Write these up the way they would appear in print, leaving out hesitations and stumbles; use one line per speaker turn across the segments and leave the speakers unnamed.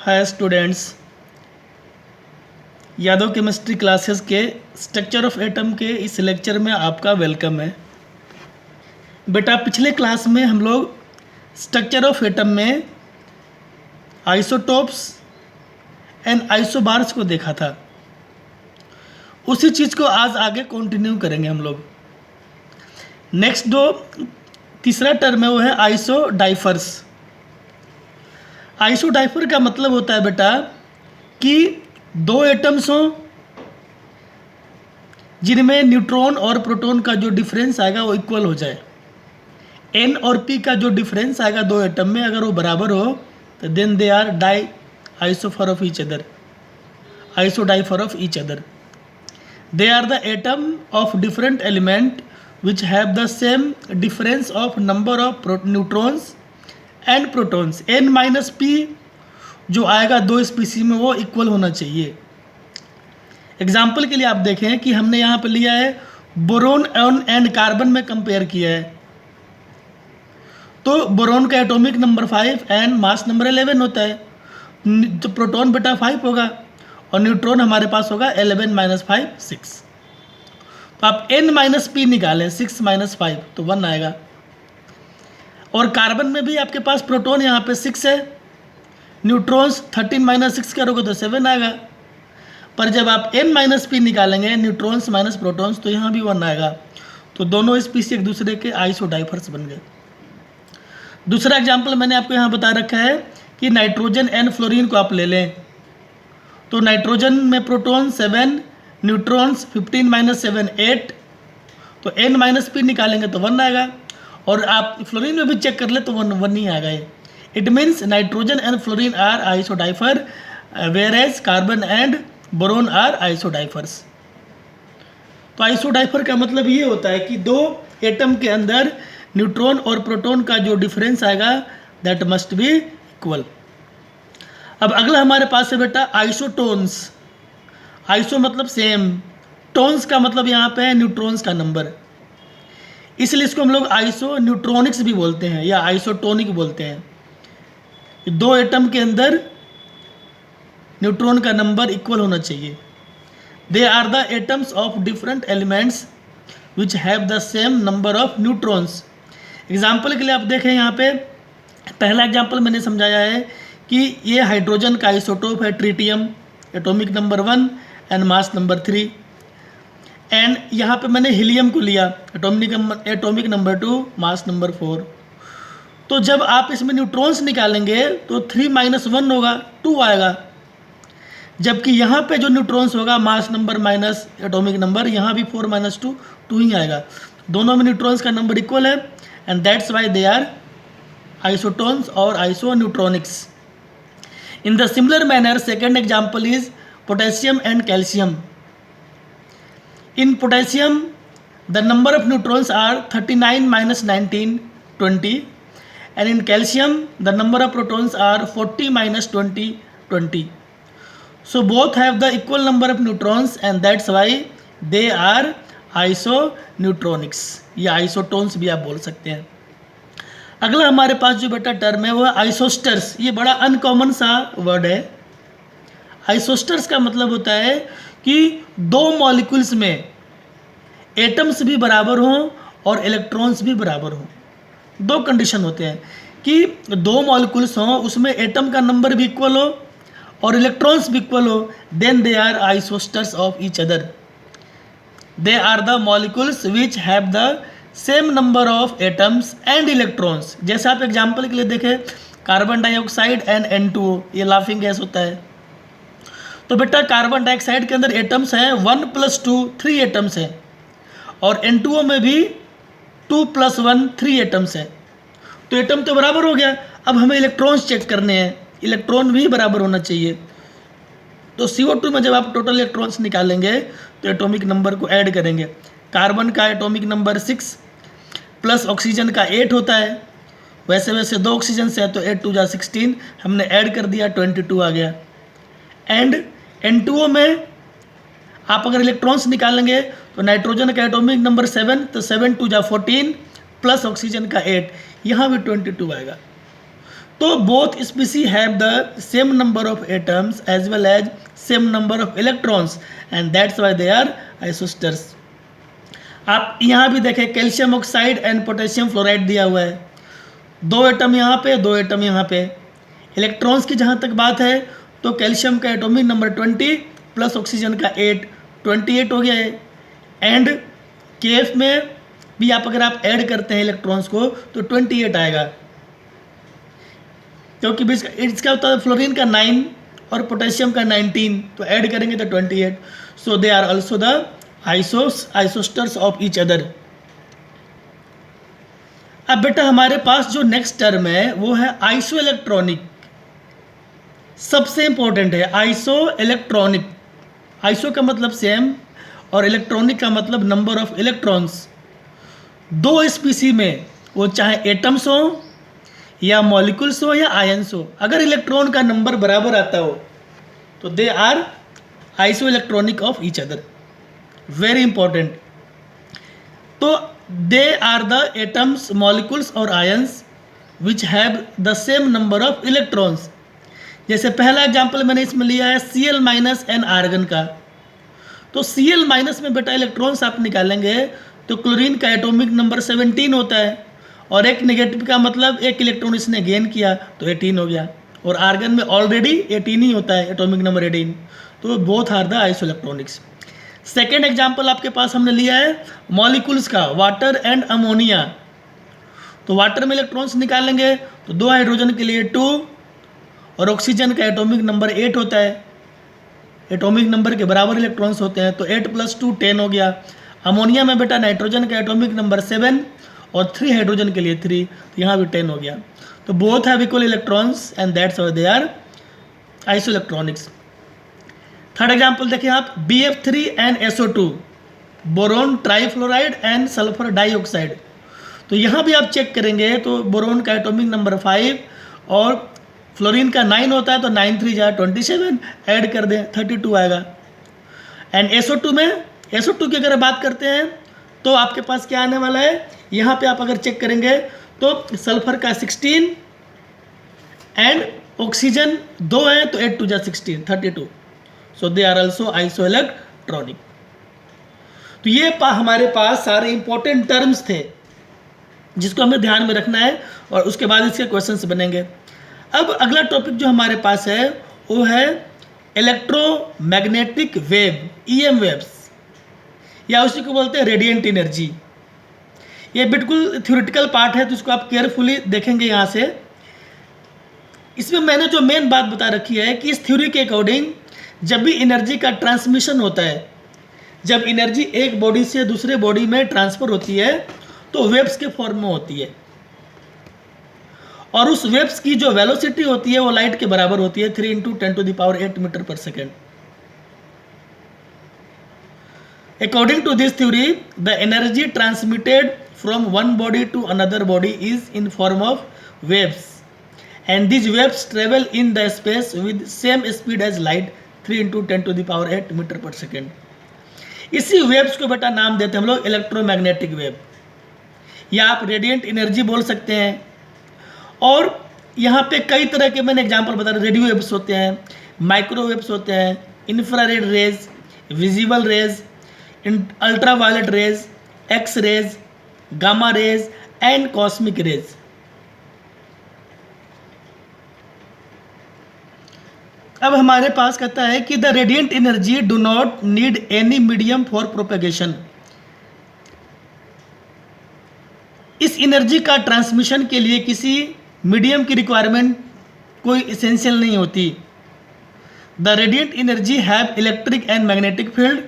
Hi students, Yadav chemistry classes के structure of atom के इस लेक्चर में आपका वेलकम है। बेटा, पिछले क्लास में हम लोग स्ट्रक्चर ऑफ एटम में आइसोटोप्स एंड आइसोबार्स को देखा था। उसी चीज़ को आज आगे कंटिन्यू करेंगे हम लोग। नेक्स्ट जो तीसरा टर्म है वो है आइसोडाइफर्स। आइसोडाइफर का मतलब होता है बेटा कि दो एटम्स हों जिनमें न्यूट्रॉन और प्रोटॉन का जो डिफरेंस आएगा वो इक्वल हो जाए। एन और पी का जो डिफरेंस आएगा दो एटम में, अगर वो बराबर हो तो then they are die isopher of each other, isodiapher of each other. They are the atom of different element which have the same difference of number of neutrons and protons. N minus P जो आएगा दो स्पीसी में वो equal होना चाहिए। Example के लिए आप देखें कि हमने यहाँ पे लिया है बोरोन एंड कार्बन में कंपेयर किया है, तो बोरोन का atomic number 5 and mass number 11 होता है, तो प्रोटॉन बेटा 5 होगा और न्यूट्रॉन हमारे पास होगा 11 माइनस 5 6। तो आप n माइनस पी निकालें, 6 माइनस 5 तो 1 आएगा। और कार्बन में भी आपके पास प्रोटॉन यहाँ पे 6 है, न्यूट्रॉन्स 13 माइनस 6 करोगे तो 7 आएगा। पर जब आप n माइनस पी निकालेंगे, न्यूट्रॉन्स माइनस प्रोटॉन्स, तो यहाँ भी 1 आएगा। तो दोनों स्पीसी एक दूसरे के आइसोडाइफर्स बन गए। दूसरा एग्जाम्पल मैंने आपको यहाँ बता रखा है कि नाइट्रोजन एंड फ्लोरीन को आप ले लें, तो नाइट्रोजन में प्रोटॉन 7, न्यूट्रॉन्स 15 माइनस 7 8, तो n माइनस पी निकालेंगे तो 1 आएगा। और आप फ्लोरीन में भी चेक कर ले तो 1 ही आएगा। It means nitrogen and fluorine are isodiapher whereas carbon and boron are isodiaphers. तो आइसोडाइफर का मतलब ये होता है कि दो एटम के अंदर न्यूट्रॉन और प्रोटॉन का जो डिफरेंस आएगा दैट मस्ट बी इक्वल। अब अगला हमारे पास है बेटा आइसोटोन्स। आइसो मतलब सेम, टोन्स का मतलब यहाँ पे है न्यूट्रॉन्स का नंबर, इसलिए इसको हम लोग आइसो न्यूट्रॉनिक्स भी बोलते हैं या आइसोटोनिक बोलते हैं। दो एटम के अंदर न्यूट्रॉन का नंबर इक्वल होना चाहिए। They are the atoms of different elements which have the same number of neutrons. Example के लिए आप देखें, यहाँ पे पहला एग्जाम्पल मैंने समझाया है कि ये हाइड्रोजन का आइसोटोप है tritium, atomic number 1 and mass number 3। And यहाँ पे मैंने हीलियम को लिया, एटॉमिक नंबर 2, मास नंबर 4। तो जब आप इसमें न्यूट्रॉन्स निकालेंगे तो 3 माइनस 1 होगा, 2 आएगा। जबकि यहाँ पे जो न्यूट्रॉन्स होगा mass number minus atomic number, यहाँ भी 4 माइनस 2 2 ही आएगा। दोनों में न्यूट्रॉन्स का नंबर इक्वल है and that's why they are isotones और iso neutronics. In the similar manner second example is potassium and calcium. In potassium, the number of neutrons are 39 minus 19, 20, and in calcium, the number of protons are 40 minus 20, 20. So both have the equal number of neutrons, and that's why they are isoneutronics या isotones भी आप बोल सकते हैं। अगला हमारे पास जो बेटा टर्म है वो है आइसोस्टर्स। ये बड़ा अनकॉमन सा वर्ड है। आइसोस्टर्स का मतलब होता है कि दो मॉलिक्यूल्स में एटम्स भी बराबर हों और इलेक्ट्रॉन्स भी बराबर हों। दो कंडीशन होते हैं कि दो मॉलिक्यूल्स हों, उसमें एटम का नंबर भी इक्वल हो और इलेक्ट्रॉन्स भी इक्वल हो, then they are isosteres of each other. They are the molecules which have the same number of atoms and electrons. जैसे आप एग्जाम्पल के लिए देखें, कार्बन डाइऑक्साइड एंड N2O, ये लाफिंग गैस होता है। तो बेटा कार्बन डाइऑक्साइड के अंदर एटम्स हैं 1 + 2 3 एटम्स हैं, और N2O में भी 2 + 1 3 एटम्स हैं। तो एटम तो बराबर हो गया। अब हमें इलेक्ट्रॉन्स चेक करने हैं, इलेक्ट्रॉन भी बराबर होना चाहिए। तो CO2 में जब आप टोटल इलेक्ट्रॉन्स निकालेंगे तो एटॉमिक नंबर को ऐड करेंगे। कार्बन का एटॉमिक नंबर 6 प्लस ऑक्सीजन का 8 होता है। वैसे वैसे 2 ऑक्सीजन से है तो 8 2 जा 16, हमने ऐड कर दिया 22 आ गया। एंड N2O में आप अगर इलेक्ट्रॉन्स निकालेंगे तो नाइट्रोजन का एटॉमिक नंबर 7, तो 7 2 जा 14 प्लस ऑक्सीजन का 8, यहाँ भी 22 आएगा। तो both species have the same number of atoms as well as same number of electrons and that's why they are isosteres. आप यहाँ भी देखें calcium oxide and potassium fluoride दिया हुआ है, 2 एटम यहाँ पे 2 एटम यहाँ पे। इलेक्ट्रॉन्स की जहाँ तक बात है तो कैल्शियम का एटॉमिक नंबर 20 प्लस ऑक्सीजन का 8, 28 हो गया है। एंड केएफ में भी आप अगर आप ऐड करते हैं इलेक्ट्रॉन्स को तो 28 आएगा, क्योंकि इसका होता है फ्लोरीन का 9 और पोटेशियम का 19, तो ऐड करेंगे तो 28। So they are also the isosteres of each other. अब बेटा हमारे पास जो नेक्स्ट टर्म है वो है आइसो इलेक्ट्रॉनिक। सबसे इंपॉर्टेंट है आइसो इलेक्ट्रॉनिक। आइसो का मतलब सेम और इलेक्ट्रॉनिक का मतलब नंबर ऑफ इलेक्ट्रॉन्स। 2 स्पीसी में वो चाहे एटम्स हो या मॉलिक्यूल्स हो या आयंस हो, अगर इलेक्ट्रॉन का नंबर बराबर आता हो तो they are iso electronic of each other. Very important. तो they are the atoms, molecules और ions which have the same number of electrons. जैसे पहला एग्जाम्पल मैंने इसमें लिया है Cl माइनस एन आर्गन का। तो Cl माइनस में बेटा इलेक्ट्रॉन्स आप निकालेंगे तो क्लोरीन का एटॉमिक नंबर 17 होता है, और एक नेगेटिव का मतलब एक इलेक्ट्रॉन इसने गेन किया तो 18 हो गया, और आर्गन में ऑलरेडी 18 ही होता है, एटॉमिक नंबर 18। तो both are the isoelectronics. Second example आपके पास हमने लिया है मॉलिक्यूल्स का, वाटर एंड अमोनिया। तो वाटर में इलेक्ट्रॉन्स निकालेंगे तो 2 हाइड्रोजन के लिए 2 और ऑक्सीजन का एटॉमिक नंबर 8 होता है, एटॉमिक नंबर के बराबर इलेक्ट्रॉन्स होते हैं, तो 8 + 2 10 हो गया। अमोनिया में बेटा नाइट्रोजन का एटॉमिक नंबर 7 और 3 हाइड्रोजन के लिए 3, तो यहाँ भी 10 हो गया। तो both have equal electrons and that's why they are isoelectronics. Third example देखिए आप, BF3 and SO2, boron trifluoride and sulphur dioxide. तो यहाँ भी आप चेक करेंगे तो बोरोन का एटॉमिक नंबर 5 और फ्लोरीन का 9 होता है, तो 9 3 जा 27, ऐड कर दें 32 आएगा। एंड SO2 में, SO2 की अगर बात करते हैं तो आपके पास क्या आने वाला है, यहाँ पे आप अगर चेक करेंगे तो सल्फर का 16 एंड ऑक्सीजन 2 हैं, तो 8 2 जा 16 32। So they are also iso electronic. तो ये हमारे पास सारे इंपॉर्टेंट टर्म्स थे जिसको हमें ध्यान में रखना है, और उसके बाद इसके क्वेश्चंस बनेंगे। अब अगला टॉपिक जो हमारे पास है वो है इलेक्ट्रोमैग्नेटिक वेव, EM वेव्स, या उसी को बोलते हैं रेडिएंट एनर्जी। ये बिल्कुल थ्योरेटिकल पार्ट है, तो इसको आप केयरफुली देखेंगे यहाँ से। इसमें मैंने जो मेन बात बता रखी है कि इस थ्योरी के अकॉर्डिंग जब भी एनर्जी का ट्रांसमिशन होता है, जब एनर्जी एक बॉडी से दूसरे बॉडी में ट्रांसफ़र होती है तो वेव्स के फॉर्म में होती है, और उस वेव्स की जो वेलोसिटी होती है वो लाइट के बराबर होती है 3 × 10⁸ metre per second. According to this theory the energy transmitted from one body to another body is in form of waves, and these waves travel in the space with same speed as light 3 × 10⁸ metre per second. इसी waves को बेटा नाम देते हैं हम लोग electromagnetic wave, या आप रेडिएंट एनर्जी बोल सकते हैं। और यहाँ पे कई तरह के मैंने एग्जांपल बता रहे, रेडियो वेव्स होते हैं, माइक्रोवेव्स होते हैं, infrared rays, visible rays, ultraviolet rays, X rays, gamma rays and cosmic rays. अब हमारे पास कहता है कि the radiant energy do not need any medium for propagation. इस एनर्जी का ट्रांसमिशन के लिए किसी मीडियम की रिक्वायरमेंट कोई इसेंशियल नहीं होती। The radiant energy have electric and magnetic field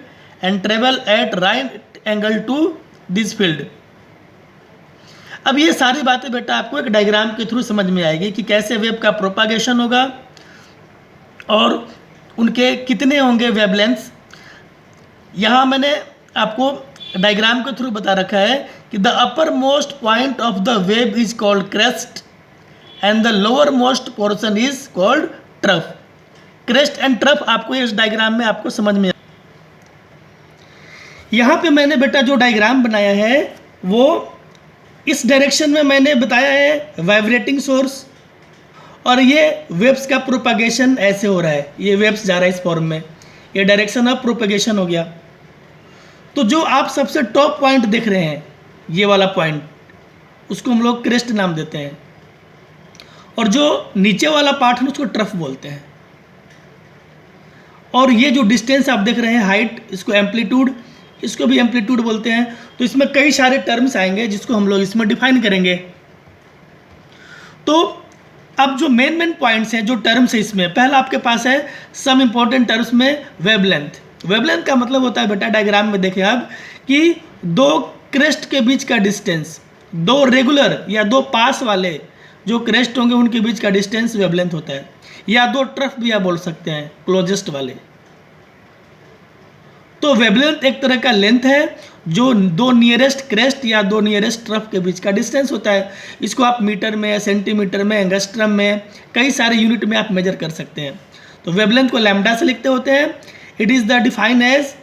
and travel at right angle to this field. अब ये सारी बातें बेटा आपको एक डायग्राम के थ्रू समझ में आएगी कि कैसे वेव का प्रोपागेशन होगा और उनके कितने होंगे वेवलेंथ्स। यहाँ मैंने आपको डायग्राम के थ्रू बता रखा है कि the upper most point of the wave is called crest and the lower most portion is called trough. Crest and trough आपको इस डायग्राम में आपको समझ में। यहाँ पे मैंने बेटा जो डायग्राम बनाया है वो इस डायरेक्शन में मैंने बताया है वाइब्रेटिंग सोर्स, और ये वेव्स का प्रोपगेशन ऐसे हो रहा है, ये वेव्स जा रहा है इस फॉर्म में, ये डायरेक्शन ऑफ प्रोपगेशन हो गया। तो जो आप सबसे टॉप पॉइंट देख रहे हैं, ये वाला पॉइंट, उसको हम लोग क्रेस्ट नाम देते हैं, और जो नीचे वाला पार्ट है उसको ट्रफ बोलते हैं। और ये जो डिस्टेंस आप देख रहे हैं, हाइट, इसको एम्पलीट्यूड, इसको भी एम्पलीट्यूड बोलते हैं। तो इसमें कई सारे टर्म्स आएंगे जिसको हम लोग इसमें डिफाइन करेंगे। तो अब जो मेन पॉइंट्स हैं, जो टर्म्स है इसमें, पहला आपके पास है सम इंपॉर्टेंट टर्म्स में वेवलेंथ। वेवलेंथ का मतलब होता है बेटा, डायग्राम में देखें आप, कि दो क्रेस्ट के बीच का डिस्टेंस, दो रेगुलर या दो पास वाले जो क्रेस्ट होंगे उनके बीच का डिस्टेंस वेवलेंथ होता है, या दो ट्रफ भी आप बोल सकते हैं, क्लोजेस्ट वाले। तो वेवलेंथ एक तरह का लेंथ है जो दो नियरेस्ट क्रेस्ट या दो नियरेस्ट ट्रफ के बीच का डिस्टेंस होता है। इसको आप मीटर में, सेंटीमीटर में, एंगस्ट्रम में, कई सारे यूनिट में आप मेजर कर सकते हैं। तो वेवलेंथ को लैम्डा से लिखते होते हैं। It is the define as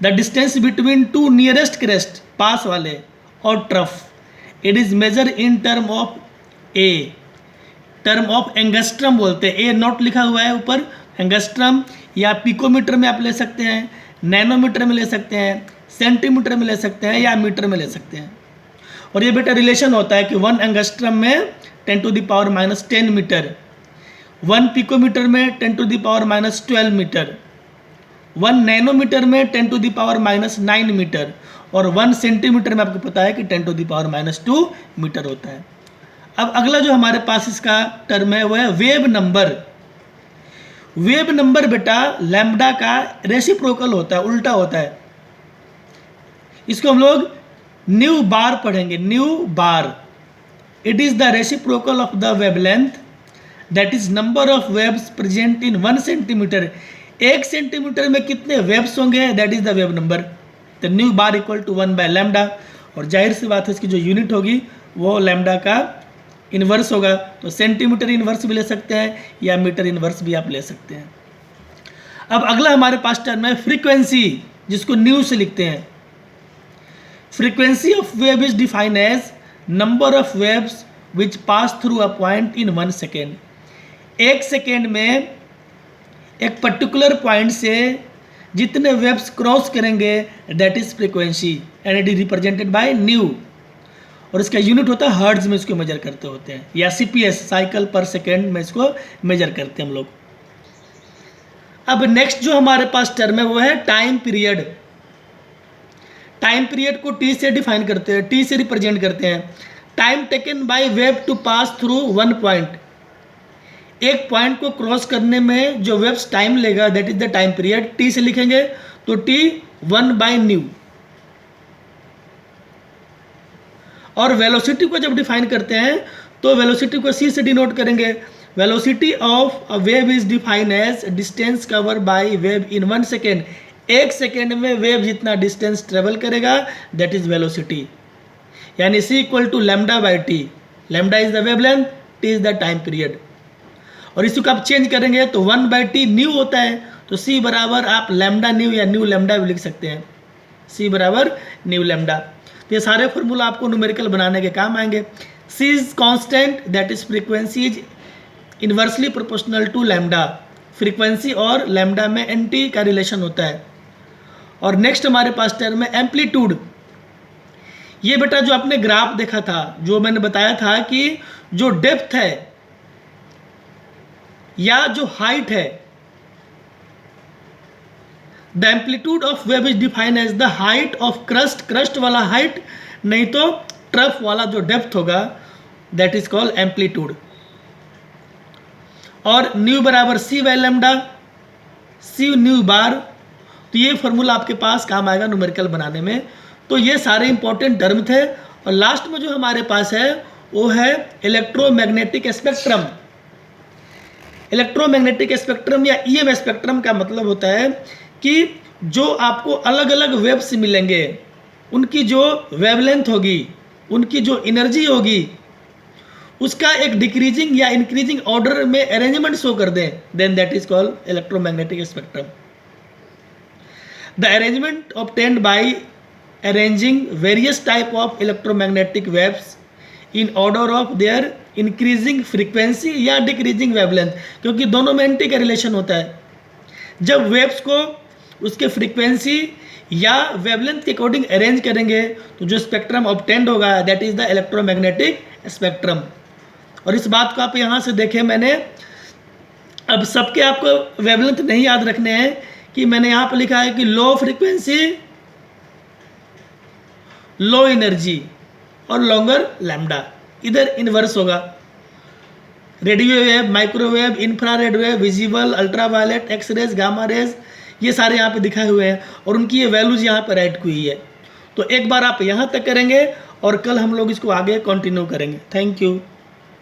the distance between two nearest crest, पास वाले, और trough. It is measure in term of A, term of angstrom बोलते हैं। ए नॉट लिखा हुआ है ऊपर, एंगस्ट्रम, या पिकोमीटर में आप ले सकते हैं, नैनोमीटर में ले सकते हैं, सेंटीमीटर में ले सकते हैं, या मीटर में ले सकते हैं। और ये बेटा रिलेशन होता है कि 1 एंगस्ट्रम में 10⁻⁻10 मीटर, 1 पिकोमीटर में 10⁻⁻12 मीटर, 1 नैनोमीटर में 10⁻⁻9 मीटर, और 1 सेंटीमीटर में आपको पता है कि 10⁻⁻2 मीटर होता है। अब अगला जो हमारे पास इसका टर्म है वो है वेव नंबर। वेव नंबर बेटा लैम्बडा का रेसिप्रोकल होता है, उल्टा होता है। इसको हम लोग न्यू बार पढ़ेंगे, new bar. It is the reciprocal of the wavelength, that is number of waves present in 1 centimetre. 1 centimetre में कितने वेव्स होंगे, that is the wave number. तो न्यू बार इक्वल टू 1/लैम्बडा, और जाहिर सी बात है इसकी जो यूनिट होगी वो लैम्बडा का इन्वर्स होगा। तो सेंटीमीटर इन्वर्स भी ले सकते हैं, या मीटर इन्वर्स भी आप ले सकते हैं। अब अगला हमारे पास टर्म है फ्रीक्वेंसी, जिसको न्यू से लिखते हैं। Frequency of wave is defined as number of waves which pass through a point in 1 second. 1 second में एक पर्टिकुलर पॉइंट से जितने वेव्स क्रॉस करेंगे that is frequency, and it is represented by nu. और इसका यूनिट होता है hertz में, इसको मेजर करते होते हैं, या सीपीएस, साइकिल पर सेकेंड में इसको मेजर करते हैं हम लोग। अब नेक्स्ट जो हमारे पास टर्म है वो है टाइम पीरियड। टाइम पीरियड को टी से डिफाइन करते हैं, टी से रिप्रेजेंट करते हैं। Time taken by wave to pass through 1 point. एक पॉइंट को क्रॉस करने में जो वेव्स टाइम लेगा that is the time period. T से लिखेंगे तो टी 1/न्यू। और वेलोसिटी को जब डिफाइन करते हैं तो वेलोसिटी को सी से डिनोट करेंगे। Velocity of a wave is define as distance cover by wave in 1 second. 1 second में वेव जितना डिस्टेंस ट्रेवल करेगा दैट इज वेलोसिटी, यानी C equal to λ/t। Lambda is the wavelength, T is the time period. और इसी को आप change करेंगे तो 1/t न्यू होता है, तो सी बराबर आप लैम्डा न्यू या न्यू लैम्डा भी लिख सकते हैं, सी बराबर न्यू लैम्डा। तो ये सारे फॉर्मूला आपको न्यूमेरिकल बनाने के काम आएंगे। C is constant, that is frequency is inversely proportional to lambda. Frequency और लैम्डा में एंटी का रिलेशन होता है। और नेक्स्ट हमारे पास टर्म है एम्पलीट्यूड। ये बेटा जो आपने ग्राफ देखा था, जो मैंने बताया था कि जो डेप्थ है या जो हाइट है, the amplitude of wave is define as the height of crust. Crust वाला हाइट, नहीं तो ट्रफ वाला जो डेप्थ होगा दैट इज कॉल्ड एम्पलीट्यूड। और न्यू बराबर सी/λ, सी न्यू बार। तो ये फॉर्मूला आपके पास काम आएगा न्यूमेरिकल बनाने में। तो ये सारे इंपॉर्टेंट टर्म थे। और लास्ट में जो हमारे पास है वो है इलेक्ट्रोमैग्नेटिक स्पेक्ट्रम। इलेक्ट्रोमैग्नेटिक स्पेक्ट्रम या ईएम स्पेक्ट्रम का मतलब होता है कि जो आपको अलग अलग वेव्स मिलेंगे, उनकी जो वेवलेंथ होगी, उनकी जो एनर्जी होगी, उसका एक डिक्रीजिंग या इंक्रीजिंग ऑर्डर में अरेंजमेंट शो कर दें, then that is called electromagnetic spectrum. The arrangement obtained by arranging various type of electromagnetic waves in order of their increasing frequency या डिक्रीजिंग वेवलेंथ, क्योंकि दोनों में एंटी का रिलेशन होता है। जब वेव्स को उसके फ्रीक्वेंसी या वेवलेंथ के अकॉर्डिंग अरेंज करेंगे तो जो स्पेक्ट्रम ऑब्टेंड होगा that is the electromagnetic spectrum. और इस बात को आप यहाँ से देखें, मैंने अब सबके आपको वेवलेंथ नहीं याद रखने हैं कि मैंने यहाँ पर लिखा है कि लो फ्रीक्वेंसी लो एनर्जी और लॉन्गर लैम्डा, इधर इनवर्स होगा। Radio wave, microwave, infrared wave, visible, ultraviolet, X rays, gamma rays, ये सारे यहाँ पे दिखाए हुए हैं और उनकी ये वैल्यूज यहाँ पे राइट हुई है। तो एक बार आप यहाँ तक करेंगे और कल हम लोग इसको आगे कंटिन्यू करेंगे। Thank you.